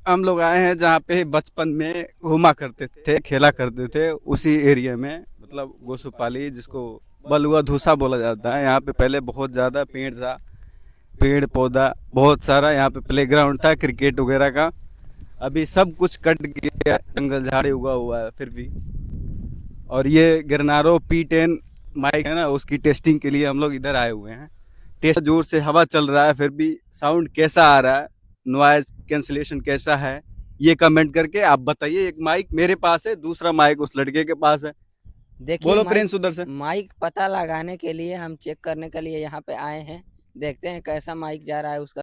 हम लोग आए हैं जहाँ पे बचपन में घूमा करते थे, खेला करते थे, उसी एरिया में, मतलब गोसुपाली, जिसको बलुआ धूसा बोला जाता है। यहाँ पे पहले बहुत ज़्यादा पेड़ था, पेड़ पौधा बहुत सारा। यहाँ पे प्लेग्राउंड था क्रिकेट वगैरह का। अभी सब कुछ कट गया, जंगल झाड़ी उगा हुआ है फिर भी। और ये गिरनारो P10 माइक है ना, उसकी टेस्टिंग के लिए हम लोग इधर आए हुए हैं। टेस्ट जोर से हवा चल रहा है, फिर भी साउंड कैसा आ रहा है, नॉइज कैंसलेशन कैसा है, ये कमेंट करके आप बताइए। एक माइक मेरे पास है, दूसरा माइक उस लड़के के पास है। देखिए बोलो माइक प्रिंस उधर से। माइक पता लगाने के लिए हम चेक करने के लिए यहाँ पे आए हैं। देखते हैं कैसा माइक जा रहा है उसका।